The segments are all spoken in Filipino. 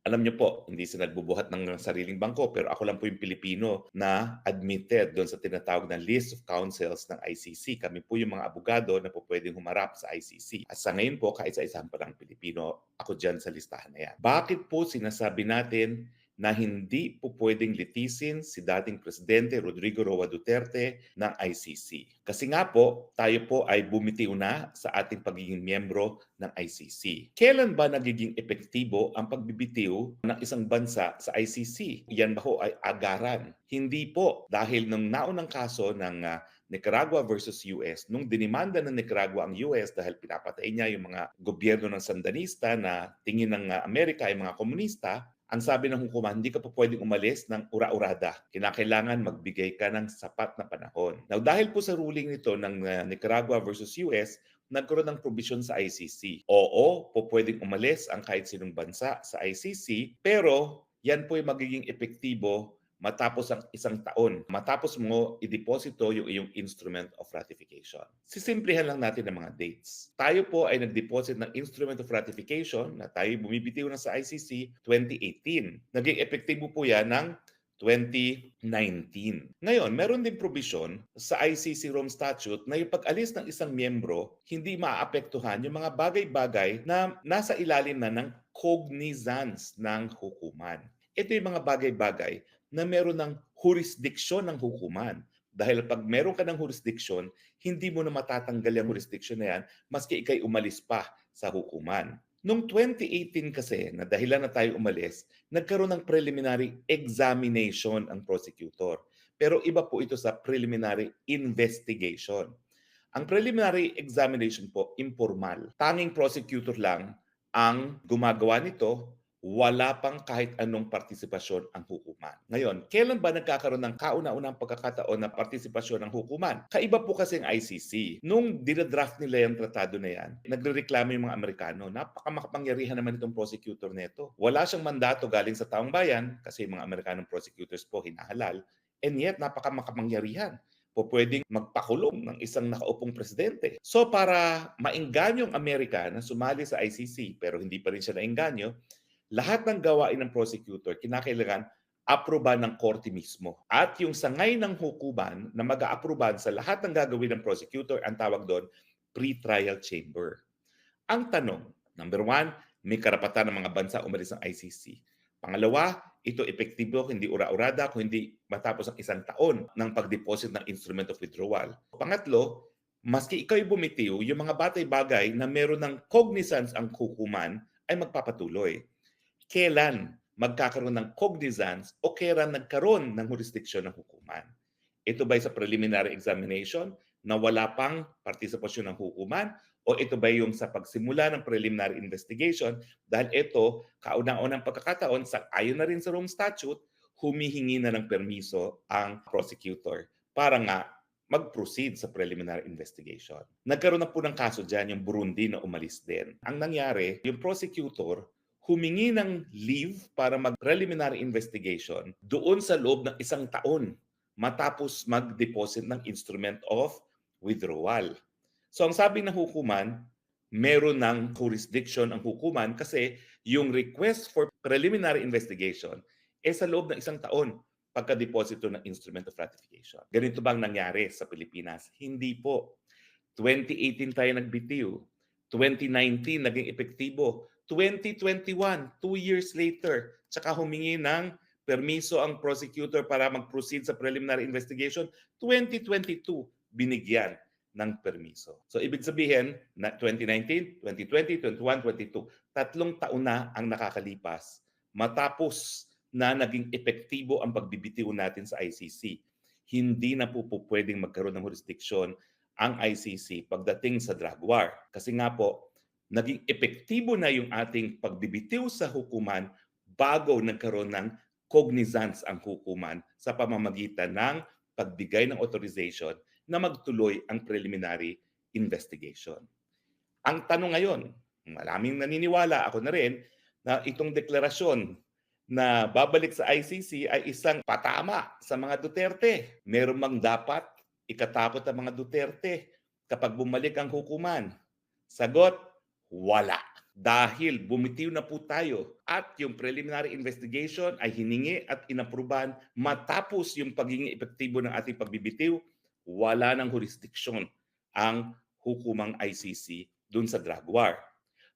Alam niyo po, hindi sila nagbubuhat ng sariling bangko pero ako lang po yung Pilipino na admitted doon sa tinatawag na list of counsels ng ICC. Kami po yung mga abogado na po pwedeng humarap sa ICC. At sa ngayon po, kaisa-isahan pa lang Pilipino, ako dyan sa listahan na yan. Bakit po sinasabi natin na hindi po pwedeng litisin si dating Presidente Rodrigo Roa Duterte ng ICC? Kasi nga po, tayo po ay bumitiw na sa ating pagiging miyembro ng ICC. Kailan ba nagiging epektibo ang pagbibitiw ng isang bansa sa ICC? Yan ba ho ay agaran? Hindi po, dahil nung naunang kaso ng Nicaragua versus US, nung dinimanda ng Nicaragua ang US dahil pinapatay niya yung mga gobyerno ng Sandanista na tingin ng Amerika ay mga komunista, ang sabi ng hukuman, hindi ka pa pwedeng umalis ng ura-urada. Kinakailangan magbigay ka ng sapat na panahon. Now, dahil po sa ruling nito ng Nicaragua versus US, nagkaroon ng provision sa ICC. Oo, po pwedeng umalis ang kahit sinong bansa sa ICC, pero yan po ay magiging epektibo matapos ang isang taon. Matapos mo ideposito yung iyong instrument of ratification. Sisimplihan lang natin ang mga dates. Tayo po ay nag-deposit ng instrument of ratification na tayo bumibitiw na sa ICC 2018. Naging epektibo po yan ng 2019. Ngayon, meron din provision sa ICC Rome Statute na yung pag-alis ng isang miyembro, hindi maapektuhan yung mga bagay-bagay na nasa ilalim na ng cognizance ng hukuman. Ito yung mga bagay-bagay na meron ng jurisdiction ng hukuman. Dahil pag meron ka ng jurisdiction, hindi mo na matatanggal yung jurisdiction na yan maski ikay umalis pa sa hukuman. Noong 2018 kasi, na dahilan na tayo umalis, nagkaroon ng preliminary examination ang prosecutor. Pero iba po ito sa preliminary investigation. Ang preliminary examination po, informal. Tanging prosecutor lang ang gumagawa nito, wala pang kahit anong partisipasyon ang hukuman. Ngayon, kailan ba nagkakaroon ng kauna-unang pagkakataon na partisipasyon ng hukuman? Kaiba po kasi ang ICC. Nung dinadraft nila yung tratado na yan, nagrereklamo yung mga Amerikano, napakamakapangyarihan naman itong prosecutor nito. Wala siyang mandato galing sa taong bayan kasi yung mga Amerikanong prosecutors po hinahalal, and yet napakamakapangyarihan po pwedeng magpakulong ng isang nakaupong presidente. So para maengganyo ang Amerika na sumali sa ICC pero hindi pa rin siya naengganyo, lahat ng gawain ng prosecutor kinakailangan aproban ng korte mismo. At yung sangay ng hukuman na mag-aaproban sa lahat ng gagawin ng prosecutor, ang tawag doon, pre-trial chamber. Ang tanong, number one, may karapatan ng mga bansa umalis ng ICC. Pangalawa, ito epektibo, hindi ura-urada, kung hindi matapos ang isang taon ng pag-deposit ng instrument of withdrawal. Pangatlo, maski ikaw bumitiw, yung mga batay-bagay na meron ng cognizance ang hukuman ay magpapatuloy. Kailan magkakaroon ng cognizance o kailan nagkaroon ng jurisdiction ng hukuman? Ito ba sa preliminary examination na wala pang partisipasyon ng hukuman o ito ba yung sa pagsimula ng preliminary investigation dahil ito, kauna-unang pagkakataon, ayon na rin sa Rome Statute, humihingi na ng permiso ang prosecutor para nga mag-proceed sa preliminary investigation. Nagkaroon na po ng kaso dyan, yung Burundi na umalis din. Ang nangyari, yung prosecutor humingi ng leave para mag-preliminary investigation doon sa loob ng isang taon matapos mag-deposit ng instrument of withdrawal. So ang sabi ng hukuman, meron ng jurisdiction ang hukuman kasi yung request for preliminary investigation sa loob ng isang taon pagka-deposito ng instrument of ratification. Ganito bang nangyari sa Pilipinas? Hindi po. 2018 tayo nagbitiw. 2019 naging epektibo. 2021, 2 years later, tsaka humingi ng permiso ang prosecutor para mag-proceed sa preliminary investigation. 2022, binigyan ng permiso. So ibig sabihin na 2019, 2020, 21, 22, 3 taon na ang nakakalipas matapos na naging epektibo ang pagbibitiw natin sa ICC. Hindi na po pwedeng magkaroon ng jurisdiksyon ang ICC pagdating sa drug war. Kasi nga po, naging epektibo na yung ating pagbibitiw sa hukuman bago nagkaroon ng cognizance ang hukuman sa pamamagitan ng pagbigay ng authorization na magtuloy ang preliminary investigation. Ang tanong ngayon, maraming naniniwala, ako na rin, na itong deklarasyon na babalik sa ICC ay isang patama sa mga Duterte. Meron mang dapat ikatakot ang mga Duterte kapag bumalik ang hukuman? Sagot, wala. dahil bumitiw na po tayo at yung preliminary investigation ay hiningi at inaprubahan matapos yung pagiging epektibo ng ating pagbibitiw, wala ng jurisdiksyon ang hukumang ICC dun sa drug war.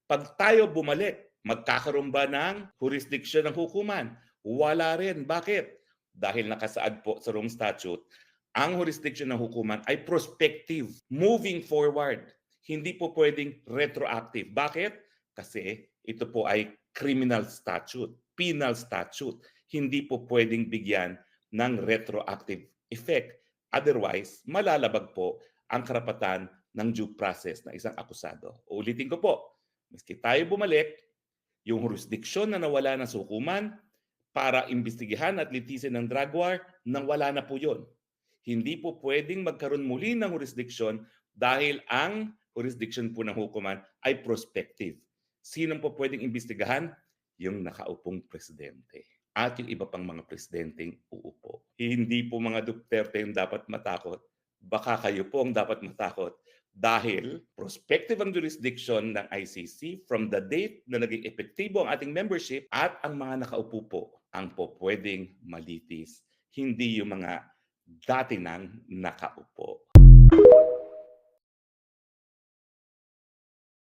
Pag tayo bumalik, magkakaroon ba ng jurisdiction ng hukuman? Wala rin. Bakit? Dahil nakasaad po sa Rome Statute, ang jurisdiction ng hukuman ay prospective, moving forward. Hindi po pwedeng retroactive. Bakit? Kasi ito po ay criminal statute, penal statute. Hindi po pwedeng bigyan ng retroactive effect. Otherwise, malalabag po ang karapatan ng due process ng isang akusado. Uulitin ko po, maski tayo bumalik, yung jurisdiksyon na nawala ng hukuman para imbestigahan at litisin ng drug war, nawala na po yun. Hindi po pwedeng magkaroon muli ng jurisdiksyon dahil ang jurisdiction po ng hukuman ay prospective. Sino po pwedeng imbestigahan? Yung nakaupong presidente at yung iba pang mga presidenteng uupo. Hindi po mga Duterte yung dapat matakot. Baka kayo po ang dapat matakot dahil prospective ang jurisdiction ng ICC from the date na naging epektibo ang ating membership at ang mga nakaupo po ang po pwedeng malitis, hindi yung mga dati nang nakaupo.